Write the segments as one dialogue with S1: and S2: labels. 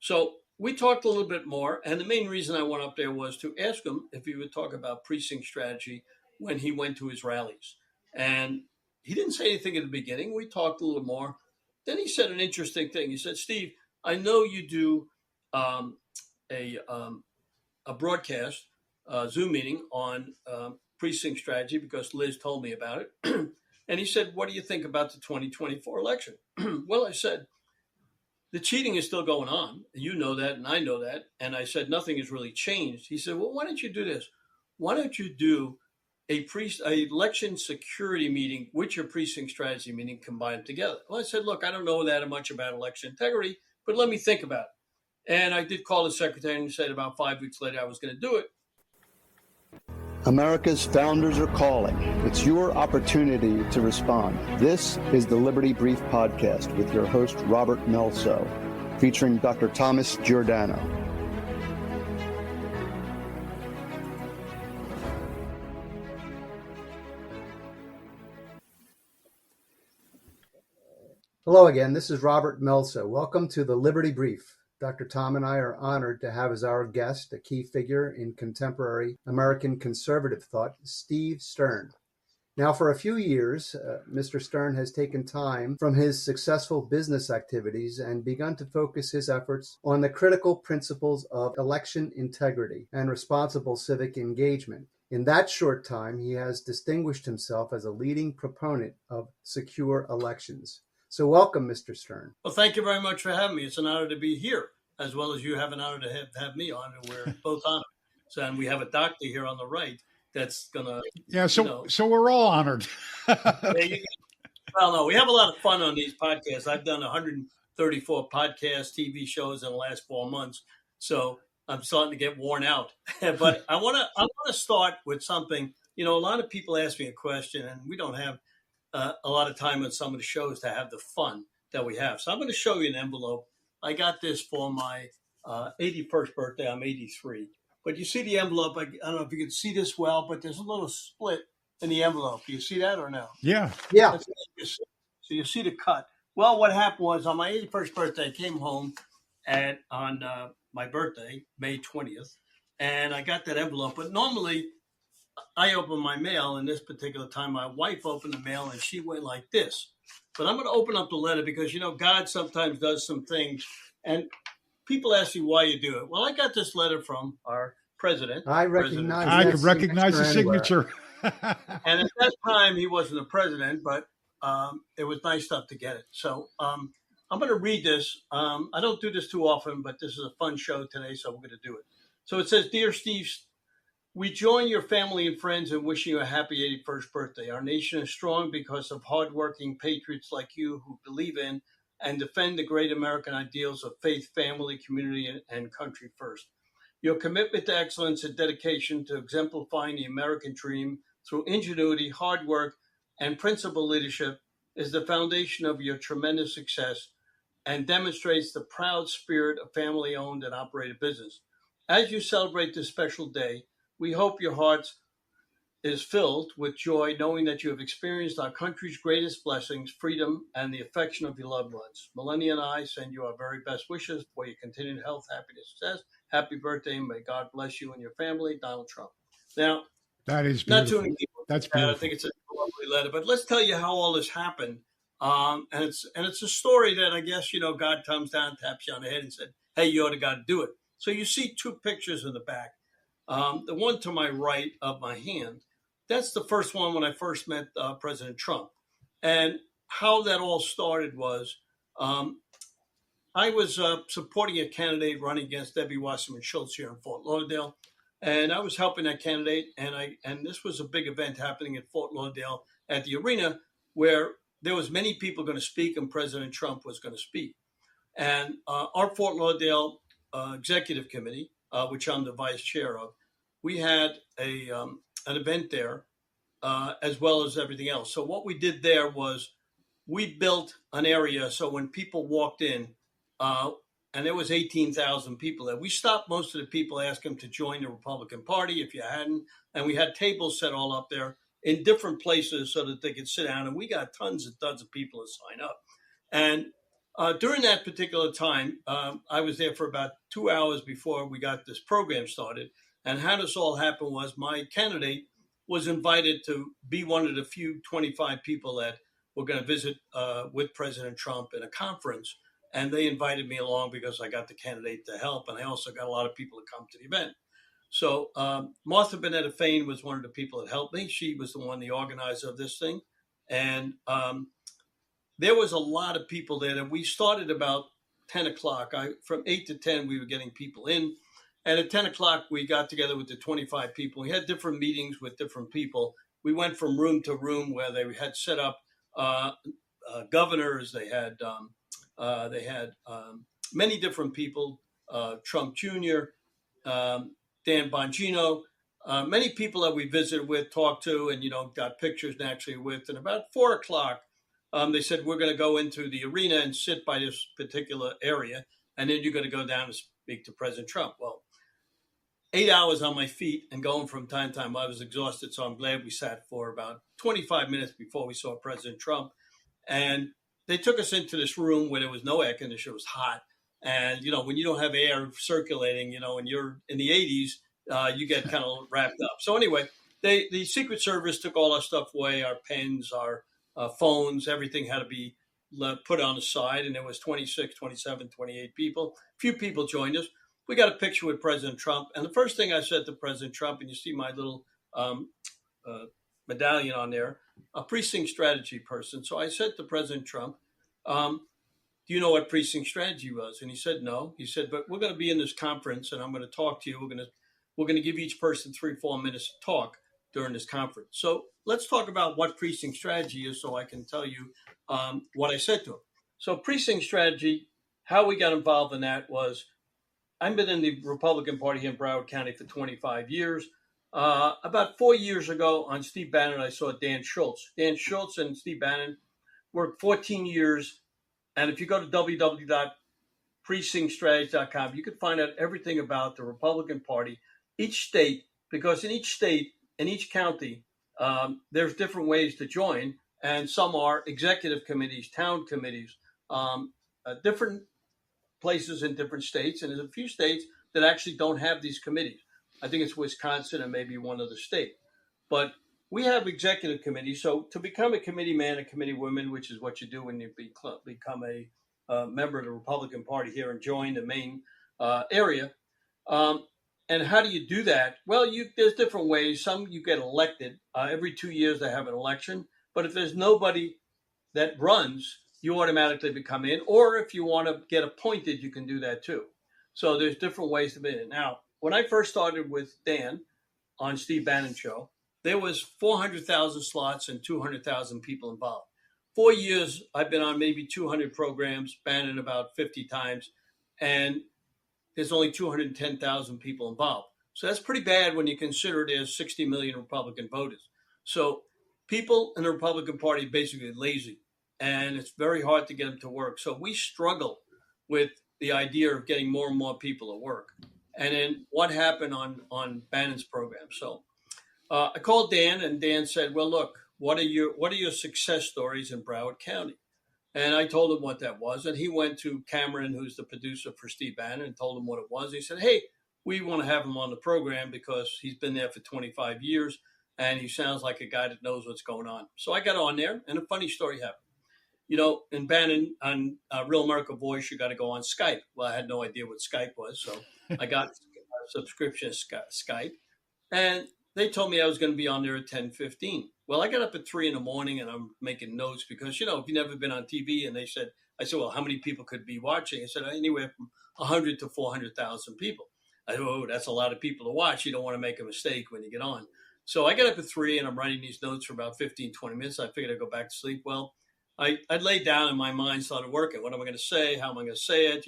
S1: So we talked a little bit more, and the main reason I went up there was to ask him if he would talk about precinct strategy when he went to his rallies. And he didn't say anything at the beginning. We talked a little more. Then he said an interesting thing. He said, "Steve, I know you do um, a um, a broadcast, Zoom meeting on precinct strategy because Liz told me about it." And he said, "What do you think about the 2024 election?" Well, I said, the cheating is still going on. You know that, and I know that. And I said, nothing has really changed. He said, well, why don't you do this? Why don't you do a election security meeting with your precinct strategy meeting, combine them together? Well, I said, look, I don't know that much about election integrity, but let me think about it. And I did call the secretary and said about 5 weeks later I was going to do it.
S2: America's founders are calling. It's your opportunity to respond. This is the Liberty Brief Podcast with your host, Robert Melso, featuring Dr. Thomas Giordano.
S3: Hello again, this is Robert Melso. Welcome to the Liberty Brief. Dr. Tom and I are honored to have as our guest a key figure in contemporary American conservative thought, Steve Stern. Now, for a few years, Mr. Stern has taken time from his successful business activities and begun to focus his efforts on the critical principles of election integrity and responsible civic engagement. In that short time, he has distinguished himself as a leading proponent of secure elections. So welcome, Mr. Stern.
S1: Well, thank you very much for having me. It's an honor to be here, as well as you have an honor to have me on, and we're both honored. So, and we have a doctor here on the right that's going to...
S4: Yeah, so we're all honored.
S1: Okay. Well, no, we have a lot of fun on these podcasts. I've done 134 podcast TV shows in the last 4 months, so I'm starting to get worn out. But I want to start with something. You know, a lot of people ask me a question, and we don't have a lot of time on some of the shows to have the fun that we have. So I'm going to show you an envelope. I got this for my 81st birthday. I'm 83. But you see the envelope. I don't know if you can see this well, but there's a little split in the envelope. Do you see that or no?
S4: Yeah.
S1: So you see the cut. Well, what happened was on my 81st birthday, I came home on my birthday, May 20th, and I got that envelope. But normally, I open my mail, and this particular time, my wife opened the mail, and she went like this. But I'm going to open up the letter because, you know, God sometimes does some things, and people ask you why you do it. Well, I got this letter from our president.
S3: I
S4: could recognize the signature.
S1: And at that time, he wasn't a president, but it was nice stuff to get it. So I'm going to read this. I don't do this too often, but this is a fun show today, so we're going to do it. So it says, Dear Steve, we join your family and friends in wishing you a happy 81st birthday. Our nation is strong because of hardworking patriots like you who believe in and defend the great American ideals of faith, family, community, and country first. Your commitment to excellence and dedication to exemplifying the American dream through ingenuity, hard work, and principled leadership is the foundation of your tremendous success and demonstrates the proud spirit of family-owned and operated business. As you celebrate this special day, we hope your heart is filled with joy, knowing that you have experienced our country's greatest blessings, freedom, and the affection of your loved ones. Melania and I send you our very best wishes for your continued health, happiness, success. Happy birthday, and may God bless you and your family, Donald Trump. Now,
S4: that is
S1: beautiful.
S4: Not too many people. That's beautiful.
S1: I think it's a lovely letter, but let's tell you how all this happened. And it's a story that I guess, you know, God comes down, taps you on the head, and said, "Hey, you ought to got to do it." So you see two pictures in the back. The one to my right of my hand, that's the first one when I first met President Trump. And how that all started was I was supporting a candidate running against Debbie Wasserman Schultz here in Fort Lauderdale. And I was helping that candidate. And this was a big event happening at Fort Lauderdale at the arena where there was many people going to speak and President Trump was going to speak. And our Fort Lauderdale Executive Committee, which I'm the vice chair of, we had an event there as well as everything else. So what we did there was we built an area so when people walked in, and there was 18,000 people there, we stopped most of the people, asked them to join the Republican Party if you hadn't, and we had tables set all up there in different places so that they could sit down, and we got tons and tons of people to sign up. And During that particular time, I was there for about 2 hours before we got this program started. And how this all happened was my candidate was invited to be one of the few 25 people that were going to visit with President Trump in a conference. And they invited me along because I got the candidate to help. And I also got a lot of people to come to the event. So Martha Bonetta Fain was one of the people that helped me. She was the one, the organizer of this thing. And there was a lot of people there. And we started about 10 o'clock. From 8 to 10, we were getting people in. And at 10 o'clock, we got together with the 25 people. We had different meetings with different people. We went from room to room where they had set up governors. They had many different people, Trump Jr., Dan Bongino, many people that we visited with, talked to, and, got pictures naturally with. And about 4 o'clock, they said, we're going to go into the arena and sit by this particular area. And then you're going to go down and speak to President Trump. Well, 8 hours on my feet and going from time to time, I was exhausted. So I'm glad we sat for about 25 minutes before we saw President Trump. And they took us into this room where there was no air conditioner. It was hot. And, when you don't have air circulating, and you're in the 80s, you get kind of wrapped up. So anyway, the Secret Service took all our stuff away, our pens, our phones, everything had to be put on the side. And there was 26, 27, 28 people. A few people joined us. We got a picture with President Trump. And the first thing I said to President Trump, and you see my little medallion on there, a precinct strategy person. So I said to President Trump, do you know what precinct strategy was? And he said, no. He said, but we're going to be in this conference and I'm going to talk to you. We're going to give each person 3-4 minutes to talk during this conference. So let's talk about what precinct strategy is so I can tell you what I said to him. So precinct strategy, how we got involved in that was, I've been in the Republican Party here in Broward County for 25 years. About 4 years ago on Steve Bannon, I saw Dan Schultz. Dan Schultz and Steve Bannon worked 14 years. And if you go to www.precinctstrategy.com, you can find out everything about the Republican Party, each state, because in each state, in each county, there's different ways to join. And some are executive committees, town committees, different places in different states. And there's a few states that actually don't have these committees. I think it's Wisconsin and maybe one other state. But we have executive committees. So to become a committee man, a committee woman, which is what you do when you become a member of the Republican Party here and join the main area. And how do you do that? Well, there's different ways. Some you get elected. Every 2 years they have an election. But if there's nobody that runs, you automatically become in. Or if you want to get appointed, you can do that too. So there's different ways to be in. Now, when I first started with Dan on Steve Bannon Show, there was 400,000 slots and 200,000 people involved. 4 years, I've been on maybe 200 programs, Bannon about 50 times, and there's only 210,000 people involved. So that's pretty bad when you consider there's 60 million Republican voters. So people in the Republican Party are basically lazy, and it's very hard to get them to work. So we struggle with the idea of getting more and more people to work. And then what happened on Bannon's program? So I called Dan, and Dan said, well, look, what are your success stories in Broward County? And I told him what that was. And he went to Cameron, who's the producer for Steve Bannon, and told him what it was. He said, hey, we want to have him on the program because he's been there for 25 years and he sounds like a guy that knows what's going on. So I got on there, and a funny story happened. In Bannon, on Real America Voice, you got to go on Skype. Well, I had no idea what Skype was, so I got a subscription to Skype. And they told me I was going to be on there at 10:15. Well, I got up at 3 a.m. and I'm making notes because, if you've never been on TV, and I said, well, how many people could be watching? I said, anywhere from 100 to 400,000 people. I said, oh, that's a lot of people to watch. You don't want to make a mistake when you get on. So I got up at 3 and I'm writing these notes for about 15, 20 minutes. I figured I'd go back to sleep. Well, I laid down and my mind started working. What am I going to say? How am I going to say it?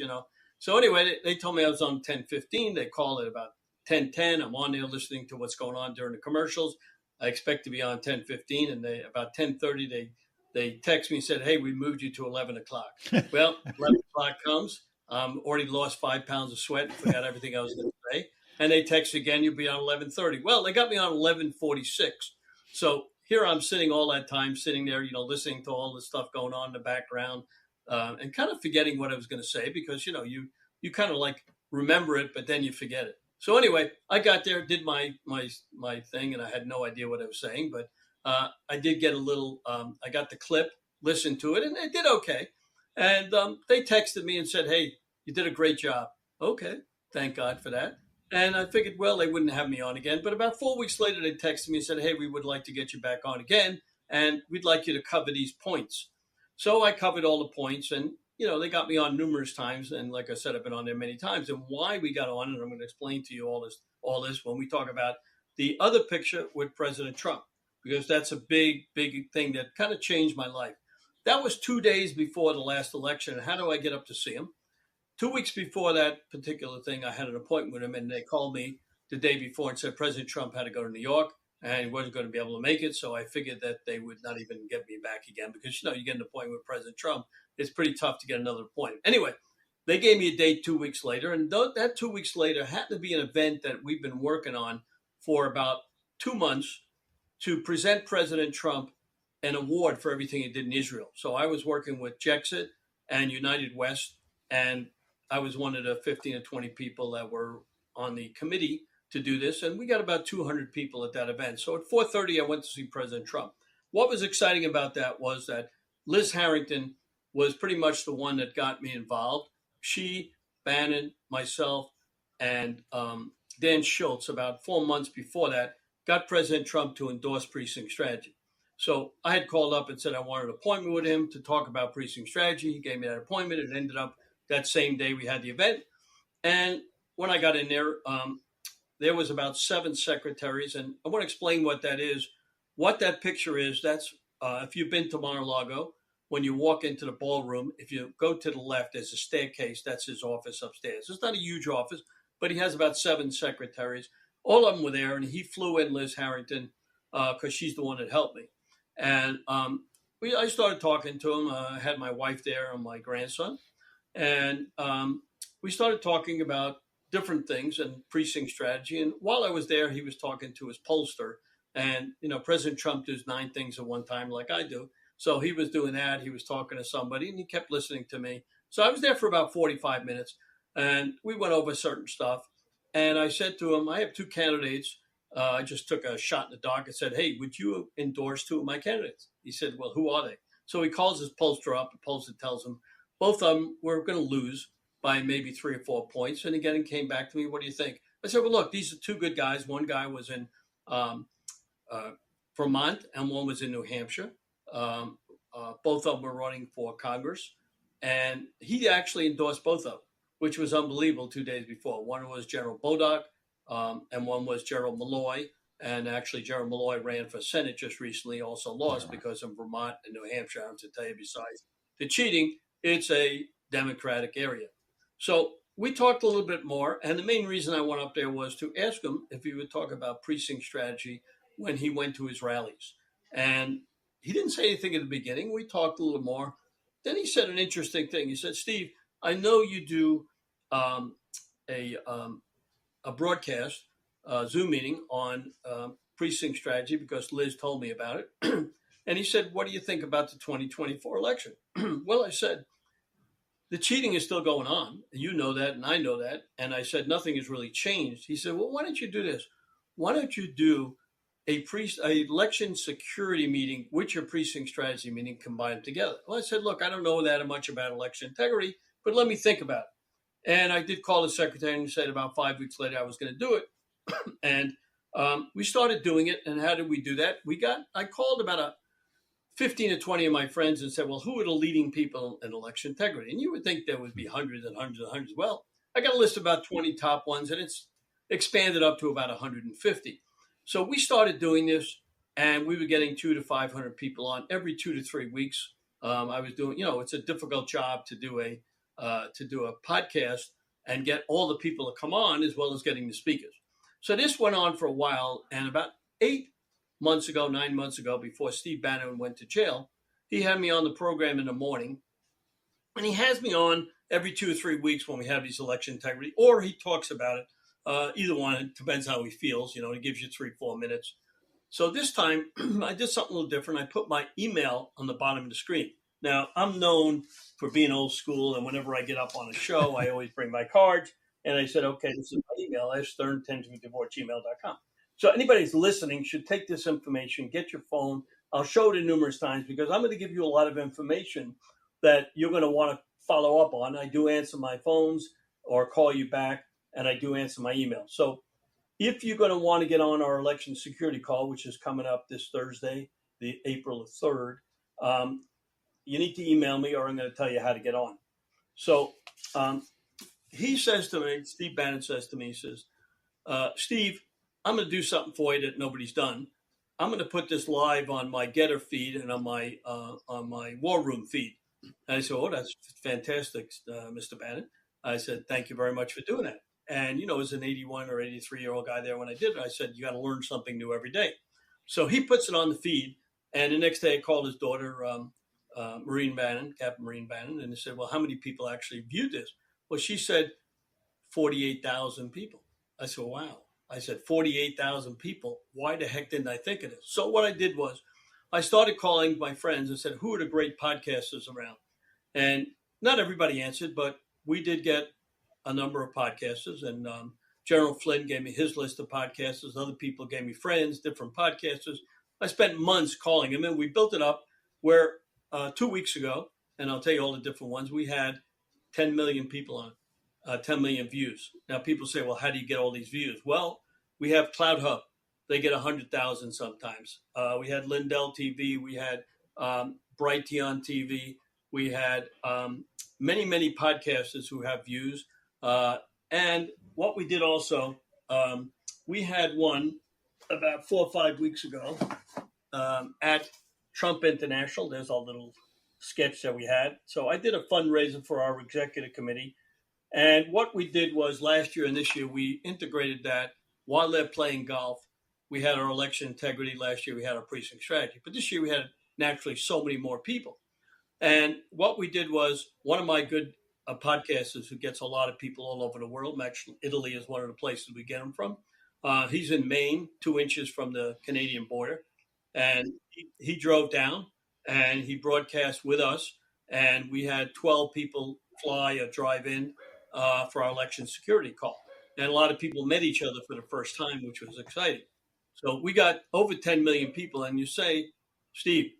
S1: So anyway, they told me I was on 10:15. They called it about 10:10. I'm on there listening to what's going on during the commercials. I expect to be on 10:15, and about 10:30 they text me and said, hey, we moved you to 11 o'clock. Well, 11 o'clock comes. Already lost 5 pounds of sweat and forgot everything I was going to say. And they text again, you'll be on 11:30. Well, they got me on 11:46. So here I'm sitting all that time, sitting there, listening to all the stuff going on in the background. and kind of forgetting what I was going to say because, you kind of like remember it, but then you forget it. So anyway, I got there, did my thing, and I had no idea what I was saying, but I did get a little. I got the clip, listened to it, and I did okay. And they texted me and said, "Hey, you did a great job." Okay, thank God for that. And I figured, well, they wouldn't have me on again. But about 4 weeks later, they texted me and said, "Hey, we would like to get you back on again, and we'd like you to cover these points." So I covered all the points, and they got me on numerous times, and like I said, I've been on there many times. And why we got on, and I'm going to explain to you all this when we talk about the other picture with President Trump, because that's a big thing that kind of changed my life. That was 2 days before the last election. And how do I get up to see him? 2 weeks before that particular thing, I had an appointment with him, and they called me the day before and said President Trump had to go to New York and he wasn't going to be able to make it. So I figured that they would not even get me back again because, you get an appointment with President Trump. It's pretty tough to get another appointment. Anyway, they gave me a date 2 weeks later, and that 2 weeks later happened to be an event that we've been working on for about 2 months to present President Trump an award for everything he did in Israel. So I was working with Jexit and United West, and I was one of the 15 or 20 people that were on the committee to do this, and we got about 200 people at that event. So at 4:30, I went to see President Trump. What was exciting about that was that Liz Harrington was pretty much the one that got me involved. She, Bannon, myself, and Dan Schultz, about 4 months before that, got President Trump to endorse precinct strategy. So I had called up and said I wanted an appointment with him to talk about precinct strategy. He gave me that appointment. It ended up that same day we had the event. And when I got in there was about 7 secretaries. And I want to explain what that is. What that picture is, that's if you've been to Mar-a-Lago, when you walk into the ballroom, if you go to the left, there's a staircase. That's his office upstairs. It's not a huge office, but he has about 7 secretaries. All of them were there, and he flew in Liz Harrington because she's the one that helped me. And I started talking to him. I had my wife there and my grandson. And we started talking about different things and precinct strategy. And while I was there, he was talking to his pollster. And, President Trump does 9 things at one time like I do. So he was doing that. He was talking to somebody, and he kept listening to me. So I was there for about 45 minutes, and we went over certain stuff. And I said to him, I have 2 candidates. I just took a shot in the dark and said, hey, would you endorse 2 of my candidates? He said, well, who are they? So he calls his pollster up. The pollster tells him both of them were going to lose by maybe 3 or 4 points. And again, he came back to me, what do you think? I said, well, look, these are 2 good guys. One guy was in Vermont, and one was in New Hampshire. Both of them were running for Congress. And he actually endorsed both of them, which was unbelievable 2 days before. One was General Bodock, and one was Gerald Malloy. And actually, Gerald Malloy ran for Senate just recently, also lost because in Vermont and New Hampshire, I have to tell you, besides the cheating, it's a Democratic area. So we talked a little bit more. And the main reason I went up there was to ask him if he would talk about precinct strategy when he went to his rallies. And he didn't say anything at the beginning. We talked a little more. Then he said an interesting thing. He said, Steve, I know you do a broadcast, Zoom meeting on precinct strategy because Liz told me about it. And he said, what do you think about the 2024 election? Well, I said, the cheating is still going on. You know that, and I know that. And I said, nothing has really changed. He said, well, why don't you do this? Why don't you do a election security meeting with your precinct strategy meeting combined together? Well, I said, look, I don't know that much about election integrity, but let me think about it. And I did call the secretary and said about 5 weeks later I was going to do it. And we started doing it. And how did we do that? I called about 15 to 20 of my friends and said, well, who are the leading people in election integrity? And you would think there would be hundreds and hundreds and hundreds. Well, I got a list of about 20 top ones, and it's expanded up to about 150. So we started doing this, and we were getting 200 to 500 people on every 2 to 3 weeks. I was doing, it's a difficult job to do a podcast and get all the people to come on as well as getting the speakers. So this went on for a while, and about 9 months ago, before Steve Bannon went to jail, he had me on the program in the morning, and he has me on every 2 or 3 weeks when we have these election integrity, or he talks about it. Either one, it depends how he feels. He gives you 3-4 minutes. So this time, I did something a little different. I put my email on the bottom of the screen. Now, I'm known for being old school, and whenever I get up on a show, I always bring my cards. And I said, okay, this is my email, stern10@gmail.com. So anybody who's listening should take this information, get your phone. I'll show it numerous times because I'm going to give you a lot of information that you're going to want to follow up on. I do answer my phones or call you back, and I do answer my email. So if you're going to want to get on our election security call, which is coming up this Thursday, the April 3rd, you need to email me or I'm going to tell you how to get on. So he says to me, Steve Bannon says to me, he says, Steve, I'm going to do something for you that nobody's done. I'm going to put this live on my Getter feed and on my War Room feed. And I said, oh, that's fantastic, Mr. Bannon. I said, thank you very much for doing that. And, as an 81 or 83-year-old guy there when I did it, I said, you got to learn something new every day. So he puts it on the feed. And the next day I called his daughter, Marine Bannon, Captain Marine Bannon, and he said, well, how many people actually viewed this? Well, she said 48,000 people. I said, wow. I said, 48,000 people. Why the heck didn't I think of this? So what I did was I started calling my friends and said, who are the great podcasters around? And not everybody answered, but we did get a number of podcasters. And General Flynn gave me his list of podcasters. Other people gave me friends, different podcasters. I spent months calling them, and we built it up where 2 weeks ago, and I'll tell you all the different ones, we had 10 million people on it, 10 million views. Now, people say, well, how do you get all these views? Well, we have Cloud Hub. They get 100,000 sometimes. We had Lindell TV. We had Brighteon TV. We had many, many podcasters who have views. And what we did also, we had one about 4 or 5 weeks ago at Trump International. There's our little sketch that we had. So I did a fundraiser for our executive committee. And what we did was last year and this year, we integrated that while they're playing golf. We had our election integrity. Last year, we had our precinct strategy. But this year, we had naturally so many more people. And what we did was one of my good podcasters who gets a lot of people all over the world. Actually, Italy is one of the places we get him from. He's in Maine, 2 inches from the Canadian border. And he drove down and he broadcast with us. And we had 12 people fly or drive in for our election security call. And a lot of people met each other for the first time, which was exciting. So we got over 10 million people. And you say, Steve,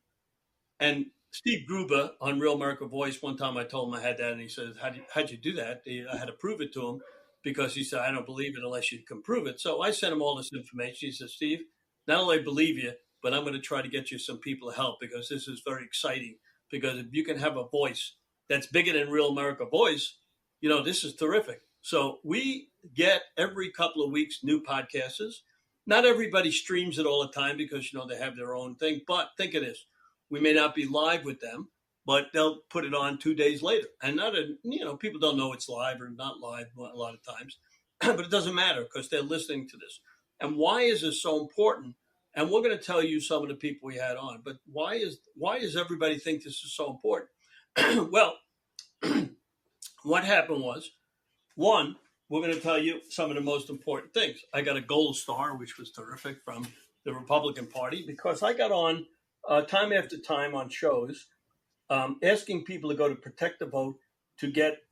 S1: and Steve Gruber on Real America Voice, one time I told him I had that, and he says, how'd you do that? I had to prove it to him because he said, I don't believe it unless you can prove it. So I sent him all this information. He said, Steve, not only believe you, but I'm going to try to get you some people to help because this is very exciting. Because if you can have a voice that's bigger than Real America Voice, this is terrific. So we get every couple of weeks new podcasters. Not everybody streams it all the time because, they have their own thing. But think of this. We may not be live with them, but they'll put it on 2 days later. And people don't know it's live or not live a lot of times. But it doesn't matter because they're listening to this. And why is this so important? And we're going to tell you some of the people we had on. But why does everybody think this is so important? Well, what happened was, one, we're going to tell you some of the most important things. I got a gold star, which was terrific, from the Republican Party because I got on time after time on shows asking people to go to Protect the Vote to get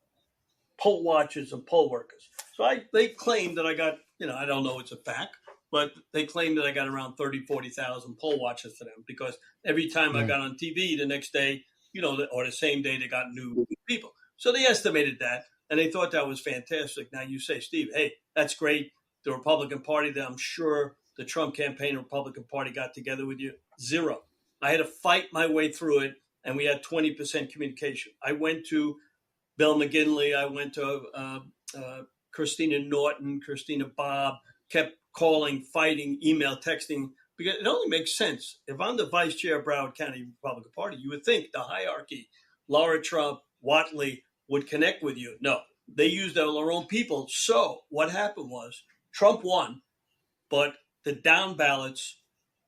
S1: poll watchers and poll workers. So they claim that I got, I don't know it's a fact, but they claim that I got around 30, 40,000 poll watchers for them because every time I got on TV the next day, or the same day, they got new people. So they estimated that, and they thought that was fantastic. Now you say, Steve, hey, that's great. The Republican Party, that I'm sure the Trump campaign Republican Party got together with you. Zero. I had to fight my way through it, and we had 20% communication. I went to Bill McGinley. I went to Christina Norton, Christina Bobb, kept calling, fighting, email, texting, because it only makes sense. If I'm the vice chair of Broward County Republican Party, you would think the hierarchy, Laura Trump, Watley, would connect with you. No, they used their own people. So what happened was Trump won, but the down ballots,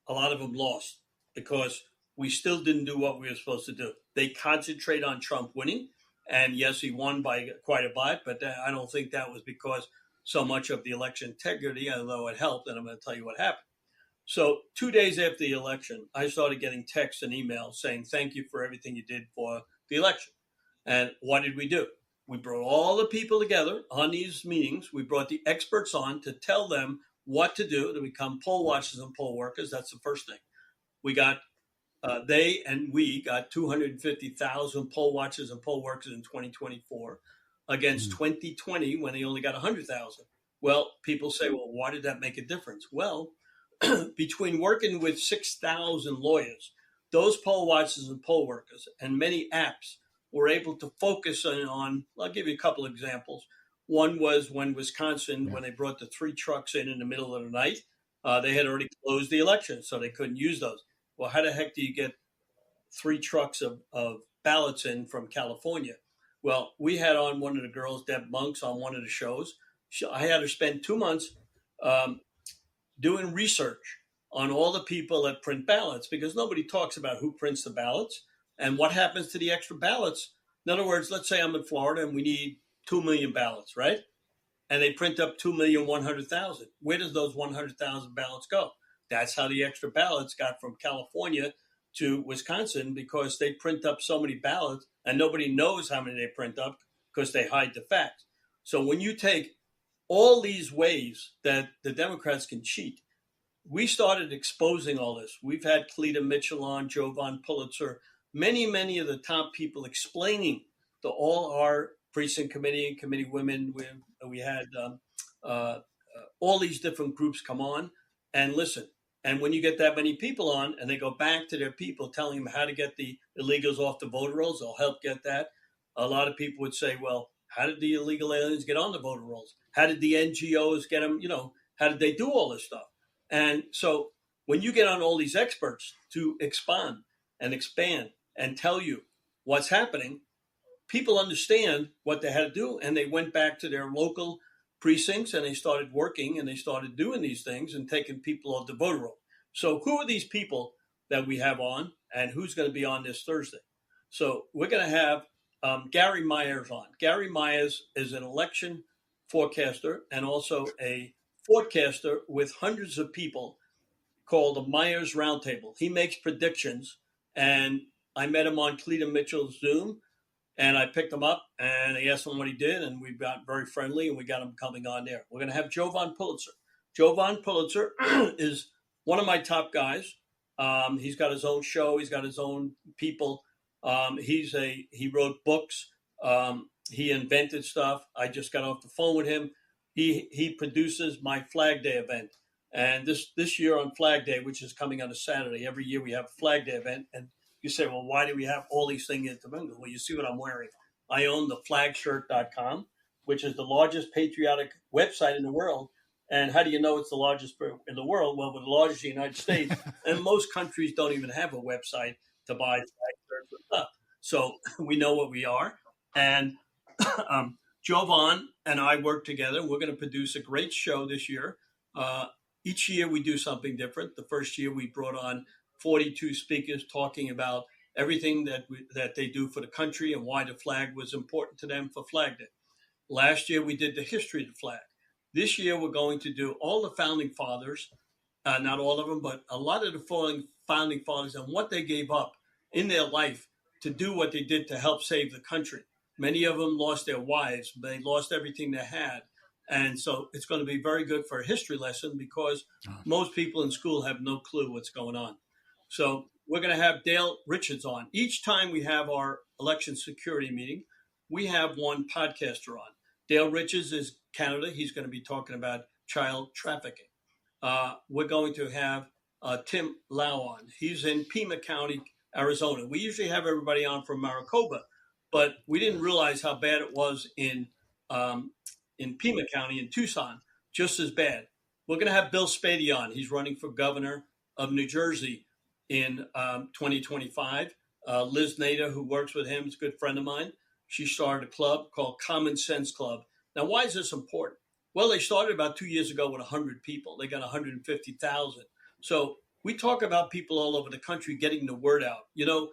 S1: a lot of them lost because we still didn't do what we were supposed to do. They concentrate on Trump winning. And yes, he won by quite a bit, but I don't think that was because so much of the election integrity, although it helped, and I'm going to tell you what happened. So 2 days after the election, I started getting texts and emails saying, thank you for everything you did for the election. And what did we do? We brought all the people together on these meetings. We brought the experts on to tell them what to do to become poll watchers and poll workers. That's the first thing. We got we got 250,000 poll watchers and poll workers in 2024 against 2020 when they only got 100,000. Well, people say, well, why did that make a difference? Well, between working with 6,000 lawyers, those poll watchers and poll workers, and many apps were able to focus on, I'll give you a couple of examples. One was when Wisconsin, when they brought the 3 trucks in the middle of the night, they had already closed the election, so they couldn't use those. Well, how the heck do you get 3 trucks of ballots in from California? Well, we had on one of the girls, Deb Monks, on one of the shows. I had her spend 2 months doing research on all the people that print ballots, because nobody talks about who prints the ballots and what happens to the extra ballots. In other words, let's say I'm in Florida and we need 2 million ballots, right? And they print up 2,100,000. Where does those 100,000 ballots go? That's how the extra ballots got from California to Wisconsin, because they print up so many ballots and nobody knows how many they print up because they hide the facts. So when you take all these ways that the Democrats can cheat, we started exposing all this. We've had Cleta Mitchell on, Jovan Pulitzer, many of the top people explaining to all our precinct committee and committee women. We had all these different groups come on and listen. And when you get that many people on and they go back to their people telling them how to get the illegals off the voter rolls, they'll help get that. A lot of people would say, well, how did the illegal aliens get on the voter rolls? How did the NGOs get them? How did they do all this stuff? And so when you get on all these experts to expand and tell you what's happening, people understand what they had to do. And they went back to their local precincts and they started working and they started doing these things and taking people off the voter roll. So who are these people that we have on, and who's going to be on this Thursday? So we're going to have Gary Myers on. Gary Myers is an election forecaster and also a forecaster with hundreds of people called the Myers Roundtable. He makes predictions, and I met him on Cleta Mitchell's Zoom, and I picked him up and I asked him what he did, and we got very friendly and we got him coming on there. We're going to have Jovan Pulitzer. Jovan Pulitzer is one of my top guys. He's got his own show. He's got his own people. He wrote books. He invented stuff. I just got off the phone with him. He produces my Flag Day event. And this year on Flag Day, which is coming on a Saturday, every year we have a Flag Day event. And you say, well, why do we have all these things in the Well, you see what I'm wearing. I own the flagshirt.com, which is the largest patriotic website in the world. And how do you know it's the largest in the world? Well, we're the largest in the United States. And most countries don't even have a website to buy flag shirts and stuff. So we know what we are. And Jovan and I work together. We're going to produce a great show this year. Each year we do something different. The first year we brought on 42 speakers talking about everything that they do for the country and why the flag was important to them for Flag Day. Last year we did the history of the flag. This year we're going to do all the founding fathers, not all of them, but a lot of the founding fathers and what they gave up in their life to do what they did to help save the country. Many of them lost their wives. They lost everything they had. And so it's going to be very good for a history lesson, because most people in school have no clue what's going on. So we're going to have Dale Richards on. Each time we have our election security meeting, we have one podcaster on. Dale Richards is Canada. He's going to be talking about child trafficking. We're going to have Tim Lau on. He's in Pima County, Arizona. We usually have everybody on from Maricopa, but we didn't realize how bad it was in Pima County in Tucson, just as bad. We're going to have Bill Spady on. He's running for governor of New Jersey in 2025. Liz Nader, who works with him, is a good friend of mine. She started a club called Common Sense Club. Now, why is this important? Well, they started about 2 years ago with 100 people. They got 150,000. So we talk about people all over the country getting the word out. You know,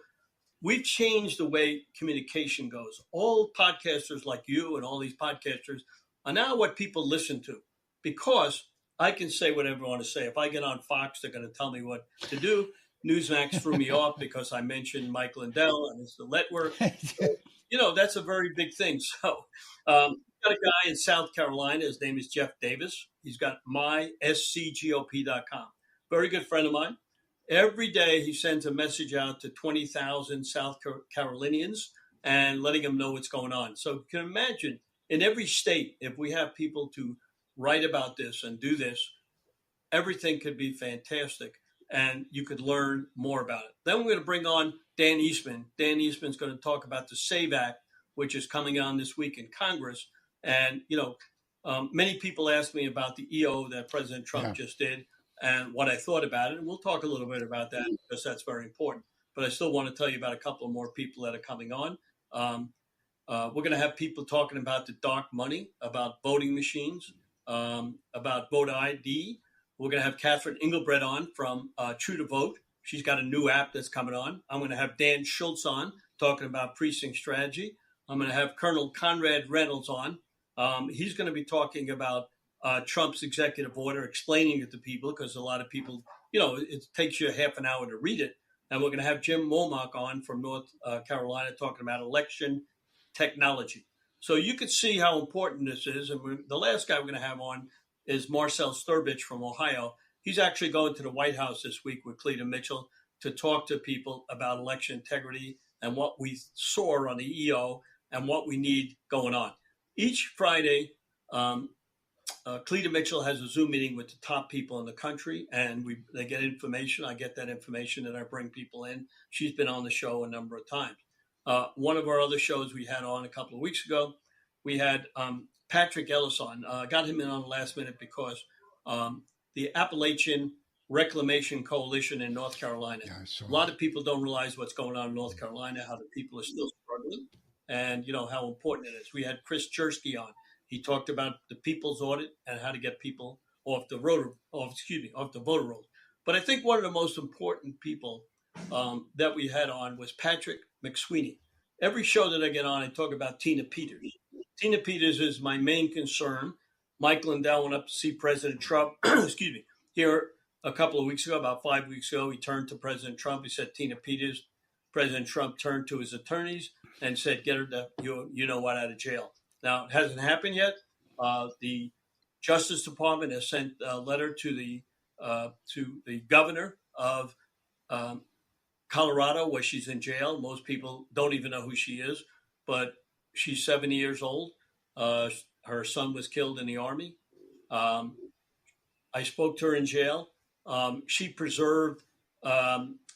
S1: we've changed the way communication goes. All podcasters like you and all these podcasters are now what people listen to, because I can say whatever I want to say. If I get on Fox, they're going to tell me what to do. Newsmax threw me off because I mentioned Mike Lindell and it's the network. So, that's a very big thing. So, got a guy in South Carolina. His name is Jeff Davis. He's got myscgop.com. Very good friend of mine. Every day he sends a message out to 20,000 South Carolinians and letting them know what's going on. So you can imagine in every state, if we have people to write about this and do this, everything could be fantastic and you could learn more about it. Then we're going to bring on Dan Eastman. Dan Eastman's going to talk about the SAVE Act, which is coming on this week in Congress. And, many people ask me about the EO that President Trump just did and what I thought about it. And we'll talk a little bit about that because that's very important. But I still want to tell you about a couple of more people that are coming on. We're going to have people talking about the dark money, about voting machines, about vote ID. We're going to have Catherine Engelbrecht on from True to Vote. She's got a new app that's coming on. I'm going to have Dan Schultz on talking about precinct strategy. I'm going to have Colonel Conrad Reynolds on. He's going to be talking about Trump's executive order, explaining it to people because a lot of people, it takes you half an hour to read it. And we're going to have Jim Womack on from North Carolina talking about election technology. So you could see how important this is. And the last guy we're going to have on is Marcel Sturbich from Ohio. He's actually going to the White House this week with Cleta Mitchell to talk to people about election integrity and what we saw on the EO and what we need going on. Each Friday, Cleta Mitchell has a Zoom meeting with the top people in the country, and they get information. I get that information, and I bring people in. She's been on the show a number of times. One of our other shows we had on a couple of weeks ago, we had Patrick Ellis on. Got him in on the last minute because the Appalachian Reclamation Coalition in North Carolina. A lot of people don't realize what's going on in North Carolina, how the people are still struggling, and how important it is. We had Chris Chersky on. He talked about the people's audit and how to get people off the voter rolls. But I think one of the most important people that we had on was Patrick McSweeney. Every show that I get on, I talk about Tina Peters. Tina Peters is my main concern. Mike Lindell went up to see President Trump, here a couple of weeks ago, about 5 weeks ago. He turned to President Trump. He said, Tina Peters. President Trump turned to his attorneys and said, get her out of jail. Now, it hasn't happened yet. The Justice Department has sent a letter to the governor of Colorado, where she's in jail. Most people don't even know who she is, but she's 70 years old. Her son was killed in the Army. I spoke to her in jail. She preserved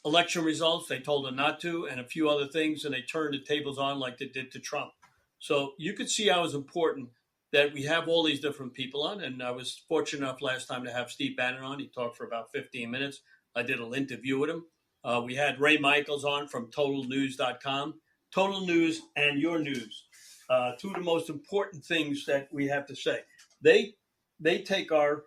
S1: election results. They told her not to, and a few other things, and they turned the tables on like they did to Trump. So you could see how it's important that we have all these different people on. And I was fortunate enough last time to have Steve Bannon on. He talked for about 15 minutes. I did an interview with him. We had Ray Michaels on from TotalNews.com. Total News and Your News. Two of the most important things that we have to say. They take our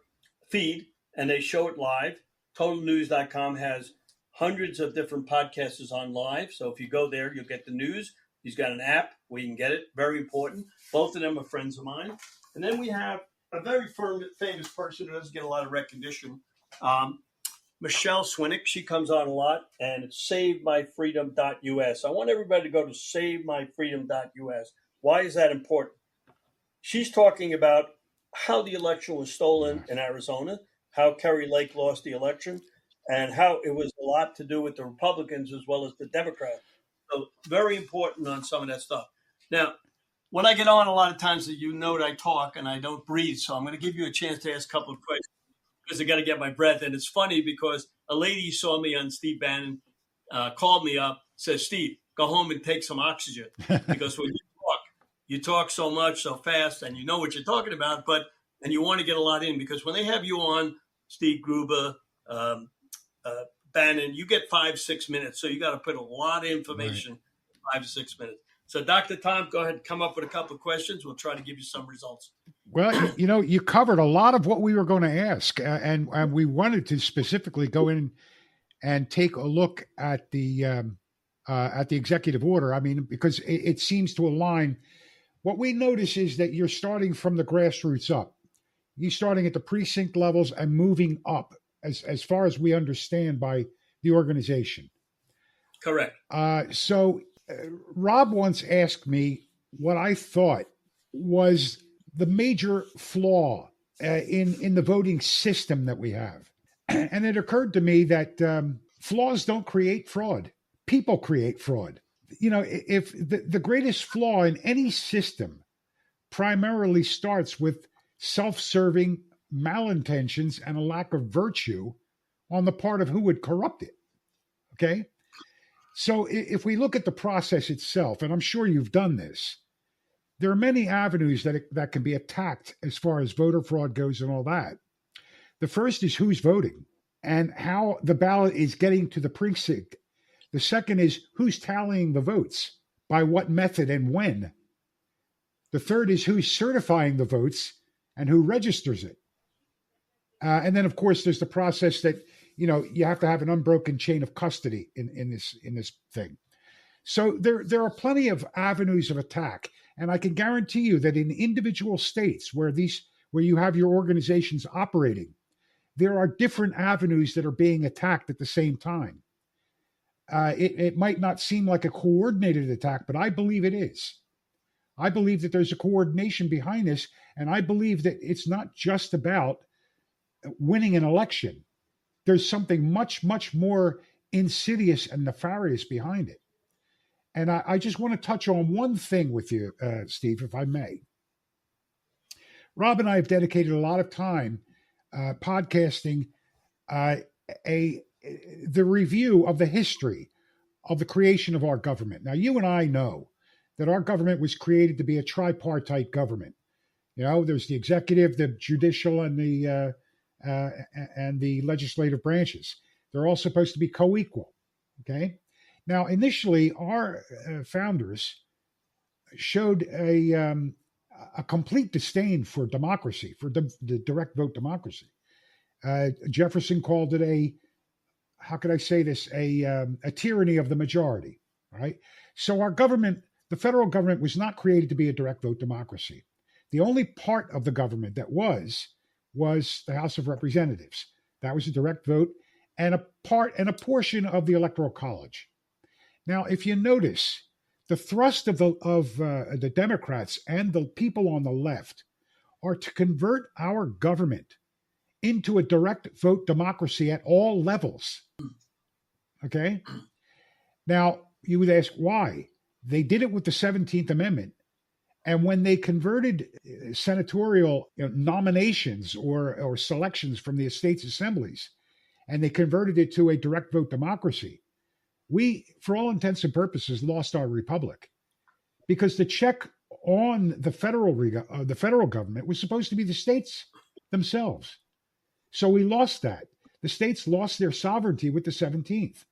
S1: feed and they show it live. TotalNews.com has hundreds of different podcasters on live. So if you go there, you'll get the news. He's got an app where you can get it. Very important. Both of them are friends of mine. And then we have a very famous person who doesn't get a lot of recognition, Michelle Swinick. She comes on a lot, and it's SaveMyFreedom.us. I want everybody to go to SaveMyFreedom.us. Why is that important? She's talking about how the election was stolen in Arizona, how Kerry Lake lost the election, and how it was a lot to do with the Republicans as well as the Democrats. So very important on some of that stuff. Now, when I get on, a lot of times that that I talk and I don't breathe. So I'm going to give you a chance to ask a couple of questions because I got to get my breath. And it's funny because a lady saw me on Steve Bannon, called me up, says, Steve, go home and take some oxygen. Because when you talk so much, so fast, and you know what you're talking about, and you want to get a lot in. Because when they have you on, Steve Gruber, Bannon, you get 5-6 minutes. So you got to put a lot of information, 5 to 6 minutes. So Dr. Tom, go ahead and come up with a couple of questions. We'll try to give you some results.
S4: Well, you covered a lot of what we were going to ask. And we wanted to specifically go in and take a look at the executive order. I mean, because it seems to align. What we notice is that you're starting from the grassroots up. you starting at the precinct levels and moving up as far as we understand by the organization.
S1: Correct.
S4: So Rob once asked me what I thought was the major flaw in the voting system that we have. And it occurred to me that flaws don't create fraud. People create fraud. You know, if the greatest flaw in any system primarily starts with self-serving malintentions and a lack of virtue on the part of who would corrupt it. Okay? So if we look at the process itself, and I'm sure you've done this, there are many avenues that can be attacked as far as voter fraud goes and all that. The first is who's voting and how the ballot is getting to the precinct. The second is who's tallying the votes, by what method and when. The third is who's certifying the votes and who registers it. And then, of course, there's the process that, you know, you have to have an unbroken chain of custody in this thing. So there are plenty of avenues of attack. And I can guarantee you that in individual states where you have your organizations operating, there are different avenues that are being attacked at the same time. It might not seem like a coordinated attack, but I believe it is. I believe that there's a coordination behind this, and I believe that it's not just about winning an election. There's something much, much more insidious and nefarious behind it. And I just want to touch on one thing with you, Steve, if I may. Rob and I have dedicated a lot of time podcasting the review of the history of the creation of our government. Now, you and I know that our government was created to be a tripartite government. You know, there's the executive, the judicial, and the legislative branches. They're all supposed to be co-equal. Okay. Now, initially, our founders showed a complete disdain for democracy, for the direct vote democracy. Jefferson called it a tyranny of the majority, right? So our government, the federal government, was not created to be a direct vote democracy. The only part of the government that was the House of Representatives. That was a direct vote, and a portion of the Electoral College. Now, if you notice, the thrust of the Democrats and the people on the left are to convert our government into a direct vote democracy at all levels. Okay? Now, you would ask why. They did it with the 17th Amendment. And when they converted senatorial nominations or selections from the state's assemblies, and they converted it to a direct vote democracy, we, for all intents and purposes, lost our republic, because the check on the federal government was supposed to be the states themselves. So we lost that. The states lost their sovereignty with the 17th.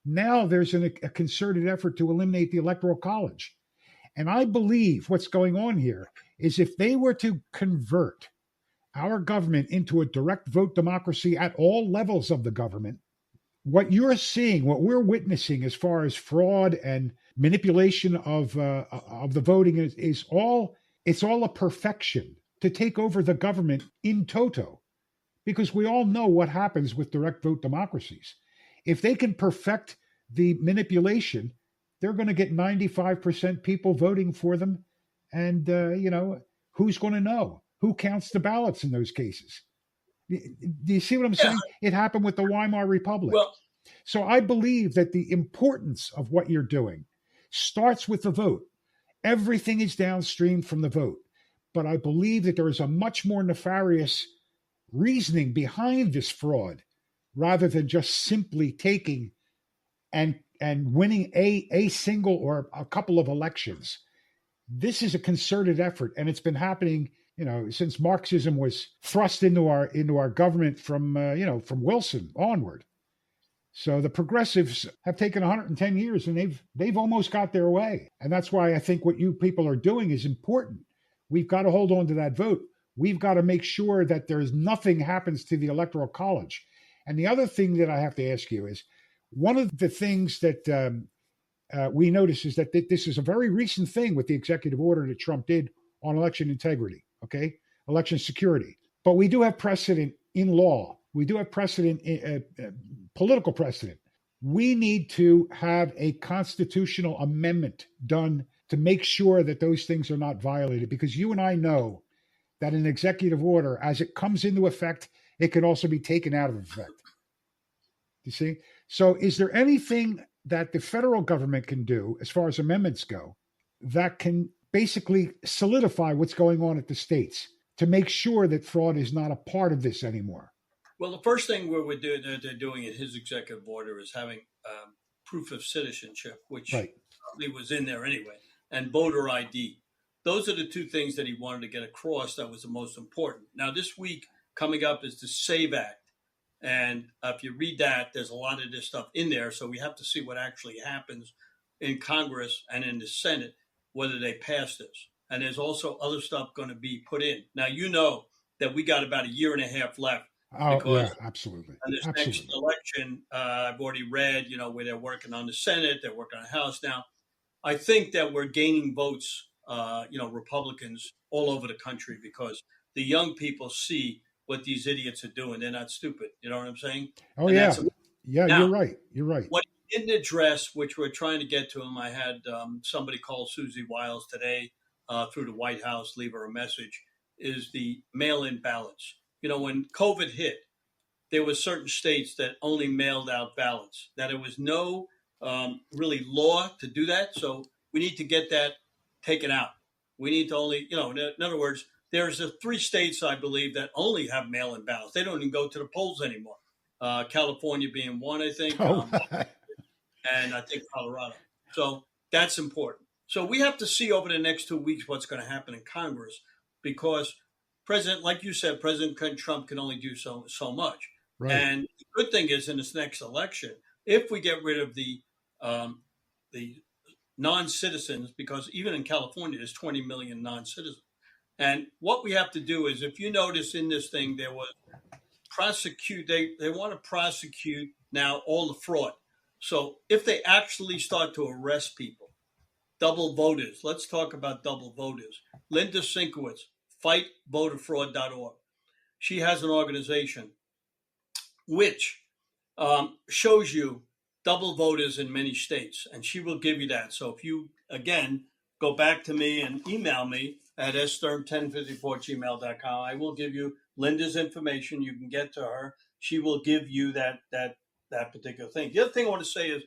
S4: Now there's a concerted effort to eliminate the Electoral College. And I believe what's going on here is if they were to convert our government into a direct vote democracy at all levels of the government, what you're seeing, what we're witnessing as far as fraud and manipulation of the voting is all a perfection to take over the government in toto. Because we all know what happens with direct vote democracies. If they can perfect the manipulation, they're going to get 95% people voting for them. And, who's going to know? Who counts the ballots in those cases? Do you see what I'm saying? It happened with the Weimar Republic.
S1: Well,
S4: so I believe that the importance of what you're doing starts with the vote. Everything is downstream from the vote. But I believe that there is a much more nefarious reasoning behind this fraud, rather than just simply taking and winning a single or a couple of elections. This is a concerted effort, and it's been happening, since Marxism was thrust into our government from Wilson onward. So the progressives have taken 110 years, and they've almost got their way, and that's why I think what you people are doing is important. We've got to hold on to that vote. We've got to make sure that there's nothing happens to the Electoral College. And the other thing that I have to ask you is, one of the things that we notice is that this is a very recent thing with the executive order that Trump did on election integrity, okay? Election security. but we do have precedent in law. We do have precedent, political precedent. We need to have a constitutional amendment done to make sure that those things are not violated, because you and I know that an executive order, as it comes into effect, it can also be taken out of effect. You see? So is there anything that the federal government can do as far as amendments go that can basically solidify what's going on at the states to make sure that fraud is not a part of this anymore?
S1: Well, the first thing they're doing in his executive order is having proof of citizenship, which
S4: Right.
S1: probably was in there anyway, and voter ID. Those are the two things that he wanted to get across that was the most important. Now, this week coming up is the SAVE Act. And if you read that, there's a lot of this stuff in there. So we have to see what actually happens in Congress and in the Senate, whether they pass this. And there's also other stuff going to be put in. Now, you know that we got about a year and a half left.
S4: Oh, yeah, absolutely.
S1: And this
S4: Absolutely.
S1: next election, I've already read, where they're working on the Senate, they're working on the House now. I think that we're gaining votes, Republicans all over the country, because the young people see what these idiots are doing. They're not stupid. You know what I'm saying?
S4: Oh,
S1: And
S4: yeah. Yeah,
S1: now,
S4: you're right. You're right.
S1: what he didn't address, which we're trying to get to him, I had somebody call Susie Wiles today through the White House, leave her a message, is the mail-in ballots. When COVID hit, there were certain states that only mailed out ballots, that there was no really law to do that. So we need to get that taken out. We need to only, in other words, there's 3 states, I believe, that only have mail-in ballots. They don't even go to the polls anymore. California being one, I think,
S4: Oh,
S1: and I think Colorado. So that's important. So we have to see over the next 2 weeks what's going to happen in Congress, because like you said, President Trump can only do so much.
S4: right.
S1: And the good thing is, in this next election, if we get rid of the non-citizens, because even in California, there's 20 million non-citizens. And what we have to do is, if you notice in this thing, there was they want to prosecute now all the fraud. So if they actually start to arrest people, double voters, let's talk about double voters. Linda Sinkowitz, fightvoterfraud.org. She has an organization which shows you double voters in many states, and she will give you that. So if you, again, go back to me and email me at sstern1054@gmail.com, I will give you Linda's information. You can get to her. She will give you that particular thing. The other thing I want to say is,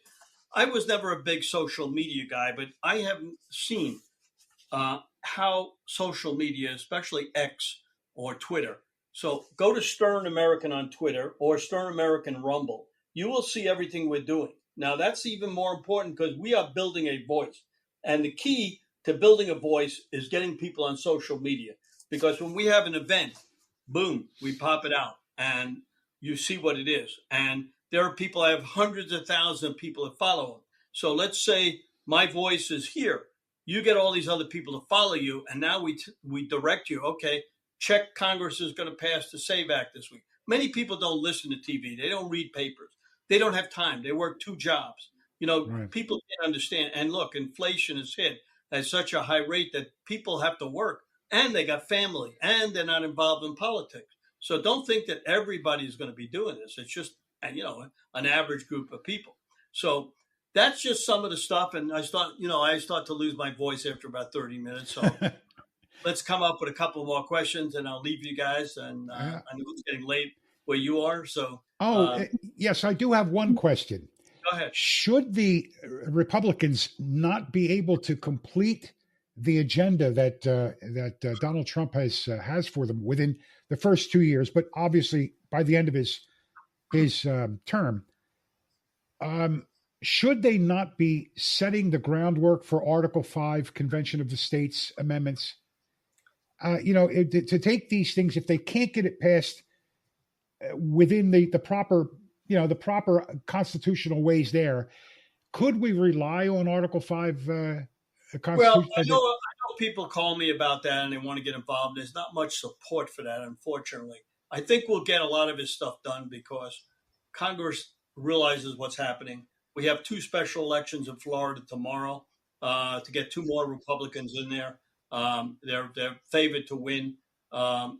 S1: I was never a big social media guy, but I have seen how social media, especially X or Twitter. So go to Stern American on Twitter or Stern American Rumble. You will see everything we're doing. Now, that's even more important, because we are building a voice. And the key to building a voice is getting people on social media. Because when we have an event, boom, we pop it out and you see what it is. And there are people, I have hundreds of thousands of people that follow them. So let's say my voice is here. You get all these other people to follow you, and now we direct you. Okay, check Congress is going to pass the SAVE Act this week. Many people don't listen to TV. They don't read papers. They don't have time. They work 2 jobs.
S4: Right.
S1: People can't understand. And look, inflation is hit at such a high rate that people have to work, and they got family, and they're not involved in politics. So don't think that everybody is going to be doing this. It's just, an average group of people. So that's just some of the stuff. And I start to lose my voice after about 30 minutes. So let's come up with a couple more questions, and I'll leave you guys. And I know it's getting late where you are. So,
S4: yes, I do have one question.
S1: Go ahead.
S4: Should the Republicans not be able to complete the agenda that Donald Trump has for them within the first 2 years, but obviously by the end of his term, should they not be setting the groundwork for Article 5 Convention of the States amendments? To take these things, if they can't get it passed within the proper constitutional ways there, could we rely on Article 5
S1: Well, I know people call me about that and they want to get involved. There's not much support for that, unfortunately. I think we'll get a lot of his stuff done because Congress realizes what's happening. We have 2 special elections in Florida tomorrow to get 2 more Republicans in there. They're favored to win.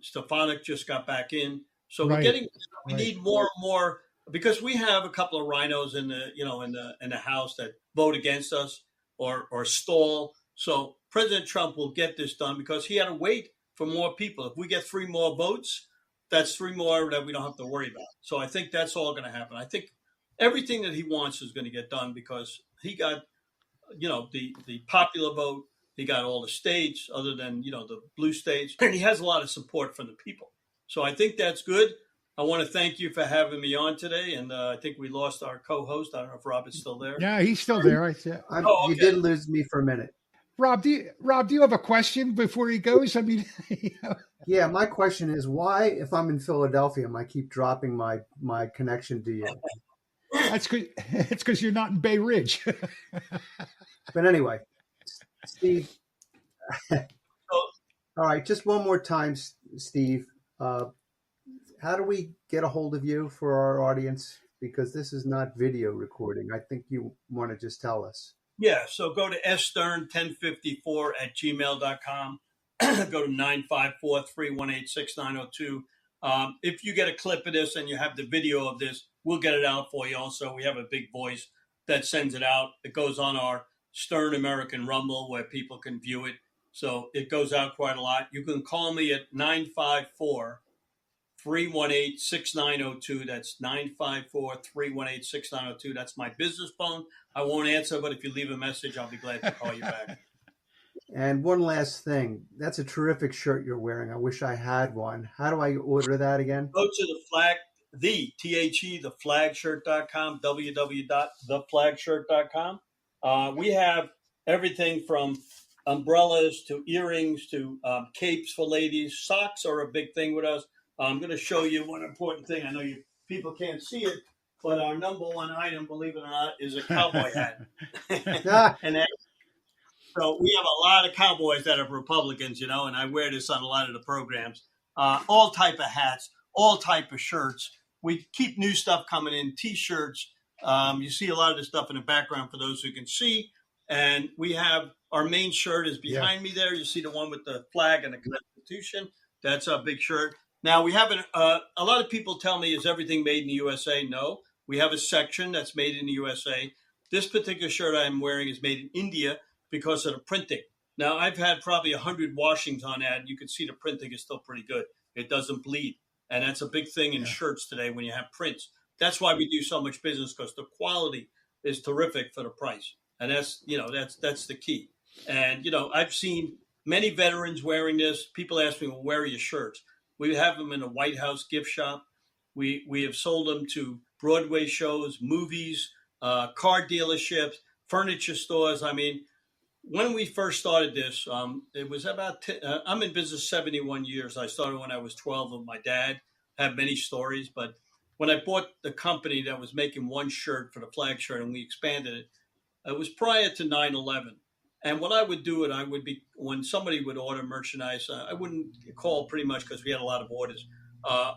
S1: Stefanik just got back in. So we're
S4: Right.
S1: getting, we
S4: Right.
S1: need more and more, because we have a couple of rhinos in the, in the House that vote against us or stall. So President Trump will get this done because he had to wait for more people. If we get 3 more votes, that's 3 more that we don't have to worry about. So I think that's all going to happen. I think everything that he wants is going to get done because he got, the popular vote. He got all the states other than, the blue states. And he has a lot of support from the people. So I think that's good. I want to thank you for having me on today. And I think we lost our co-host. I don't know if Robert's still there.
S4: Yeah, he's still there.
S1: Oh,
S3: You
S1: okay.
S3: did lose me for a minute.
S4: Rob, do you have a question before he goes? I mean,
S3: Yeah, my question is why, if I'm in Philadelphia, am I keep dropping my connection to you?
S4: it's because you're not in Bay Ridge.
S3: But anyway, Steve.
S1: So,
S3: All right, just one more time, Steve. How do we get a hold of you for our audience? Because this is not video recording. I think you want to just tell us.
S1: yeah, so go to stern1054@gmail.com. Go to 954-318-6902. If you get a clip of this and you have the video of this, we'll get it out for you also. We have a big voice that sends it out. It goes on our Stern American Rumble where people can view it. So it goes out quite a lot. You can call me at 954-318-6902. That's 954-318-6902. That's my business phone. I won't answer, but if you leave a message, I'll be glad to call you back.
S3: And one last thing. That's a terrific shirt you're wearing. I wish I had one. How do I order that again?
S1: Go to theflagshirt.com, www.theflagshirt.com. We have everything from umbrellas to earrings to capes for ladies. Socks are a big thing with us. I'm going to show you one important thing. I know people can't see it, but our number one item, believe it or not, is a cowboy hat. And so we have a lot of cowboys that are Republicans, and I wear this on a lot of the programs. All type of hats, all type of shirts. We keep new stuff coming in, T-shirts. You see a lot of the stuff in the background for those who can see. And we have our main shirt is behind me there. You see the one with the flag and the Constitution. That's our big shirt. Now, we have a lot of people tell me, is everything made in the USA? No. We have a section that's made in the USA. This particular shirt I'm wearing is made in India because of the printing. Now, I've had probably 100 washings on that, and you can see the printing is still pretty good. It doesn't bleed. And that's a big thing in shirts today when you have prints. That's why we do so much business, because the quality is terrific for the price. And that's the key. And, I've seen many veterans wearing this. People ask me, well, where are your shirts? We have them in a White House gift shop. We have sold them to Broadway shows, movies, car dealerships, furniture stores. I mean, when we first started this, it was about, I'm in business 71 years. I started when I was 12 with my dad. I have many stories, but when I bought the company that was making one shirt for the flag shirt and we expanded it, it was prior to 9/11. And what I would do, when somebody would order merchandise, I wouldn't call pretty much because we had a lot of orders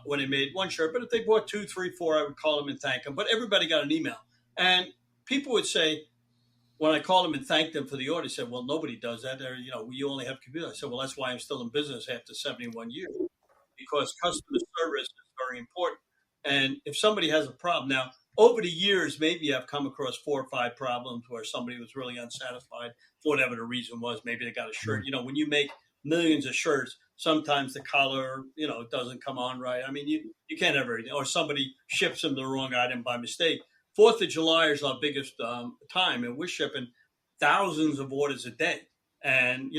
S1: when they made one shirt. But if they bought 2, 3, 4, I would call them and thank them. But everybody got an email. And people would say, when I called them and thanked them for the order, they said, well, nobody does that. We only have computers. I said, well, that's why I'm still in business after 71 years, because customer service is very important. And if somebody has a problem, now, over the years, maybe I've come across 4 or 5 problems where somebody was really unsatisfied for whatever the reason was. Maybe they got a shirt. When you make millions of shirts, sometimes the collar, it doesn't come on right. I mean, you can't have everything. Or somebody ships them the wrong item by mistake. 4th of July is our biggest time, and we're shipping thousands of orders a day. And,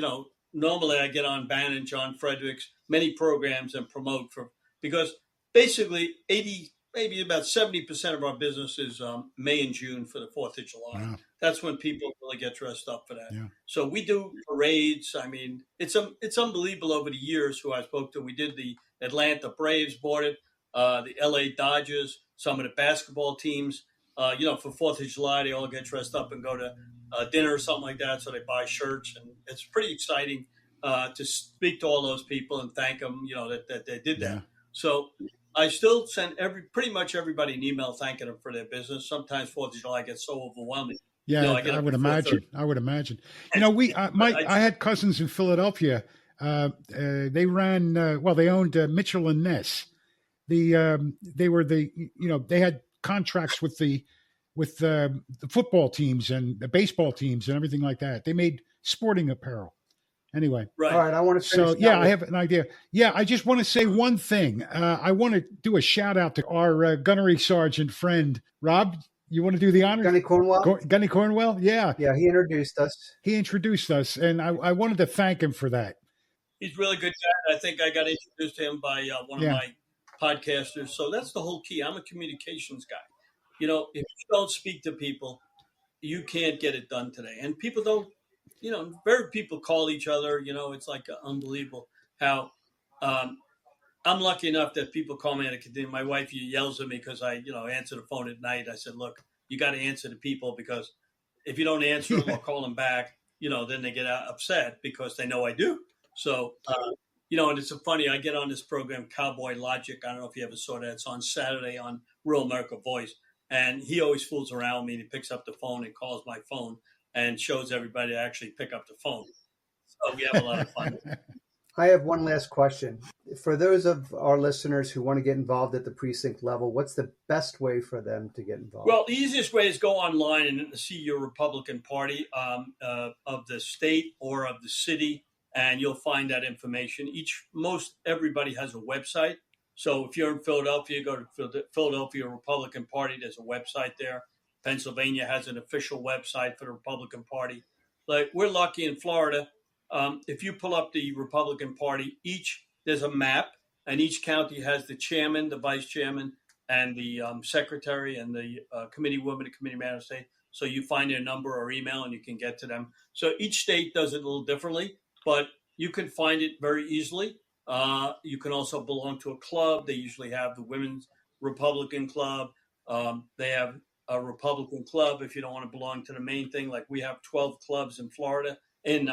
S1: normally I get on Bannon, John Fredericks, many programs and promote because basically maybe about 70% of our business is May and June for the 4th of July. Wow. That's when people really get dressed up for that. Yeah. So we do parades. I mean, it's unbelievable over the years who I spoke to. We did the Atlanta Braves bought it, the LA Dodgers, some of the basketball teams. For 4th of July, they all get dressed up and go to dinner or something like that. So they buy shirts, and it's pretty exciting to speak to all those people and thank them, that they did that. Yeah. So I still send pretty much everybody an email thanking them for their business. Sometimes 4th of July gets so overwhelming.
S4: Yeah, I would imagine. I had cousins in Philadelphia They ran, they owned Mitchell and Ness. They had contracts with the football teams and the baseball teams and everything like that. They made sporting apparel. Anyway.
S1: Right.
S3: All right. I want to finish.
S4: So, I have an idea. Yeah, I just want to say one thing. I want to do a shout out to our gunnery sergeant friend, Rob. You want to do the honors?
S3: Gunny Cornwell?
S4: Gunny Cornwell? Yeah.
S3: Yeah, he introduced us.
S4: And I wanted to thank him for that.
S1: He's a really good guy. I think I got introduced to him by one of my podcasters. So that's the whole key. I'm a communications guy. If you don't speak to people, you can't get it done today. And people don't, very people call each other, it's like unbelievable how I'm lucky enough that people call me at a contingent. My wife yells at me because I, answer the phone at night. I said, look, you got to answer the people, because if you don't answer them or call them back, then they get upset because they know I do. So, and it's so funny. I get on this program, Cowboy Logic. I don't know if you ever saw that. It's on Saturday on Real America Voice. And he always fools around with me. He picks up the phone and calls my phone and shows everybody to actually pick up the phone. So we have a lot of fun.
S3: I have one last question. For those of our listeners who want to get involved at the precinct level, what's the best way for them to get involved?
S1: Well, the easiest way is go online and see your Republican Party of the state or of the city, and you'll find that information. Everybody has a website. So if you're in Philadelphia, go to Philadelphia Republican Party. There's a website there. Pennsylvania has an official website for the Republican Party. Like, we're lucky in Florida. If you pull up the Republican Party, there's a map, and each county has the chairman, the vice chairman, and the secretary, and the committee woman, the committee man of state. So you find their number or email, and you can get to them. So each state does it a little differently, but you can find it very easily. You can also belong to a club. They usually have the Women's Republican Club. They have a Republican club if you don't want to belong to the main thing. Like, we have 12 clubs in Florida, in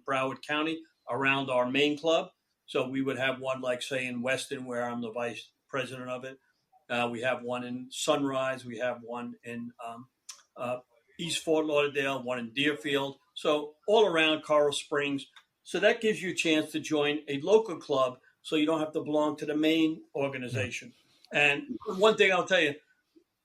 S1: Broward County around our main club. So we would have one, like, say, in Weston, where I'm the vice president of it. We have one in Sunrise. We have one in East Fort Lauderdale, one in Deerfield. So all around Coral Springs. So that gives you a chance to join a local club, so you don't have to belong to the main organization. And one thing I'll tell you,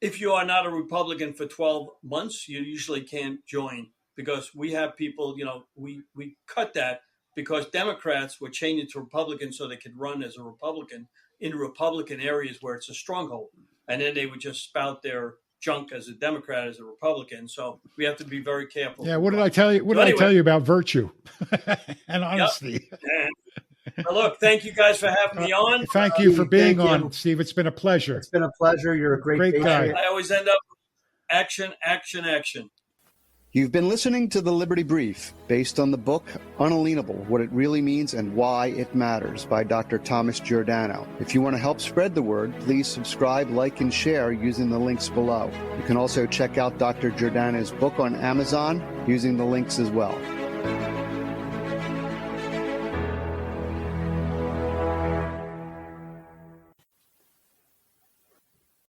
S1: if you are not a Republican for 12 months, you usually can't join, because we have people, we cut that because Democrats were changing to Republicans so they could run as a Republican in Republican areas where it's a stronghold. And then they would just spout their junk as a Democrat, as a Republican. So we have to be very careful.
S4: Yeah. What did I tell you? What did I tell you about virtue and honesty?
S1: Yep. Well, look, thank you guys for having me on.
S4: Thank you for being on, Steve. It's been a pleasure.
S3: It's been a pleasure. You're a great
S4: guy.
S1: I always end up action, action, action.
S2: You've been listening to the Liberty Brief, based on the book Unalienable, What It Really Means and Why It Matters by Dr. Thomas Giordano. If you want to help spread the word, please subscribe, like, and share using the links below. You can also check out Dr. Giordano's book on Amazon using the links as well.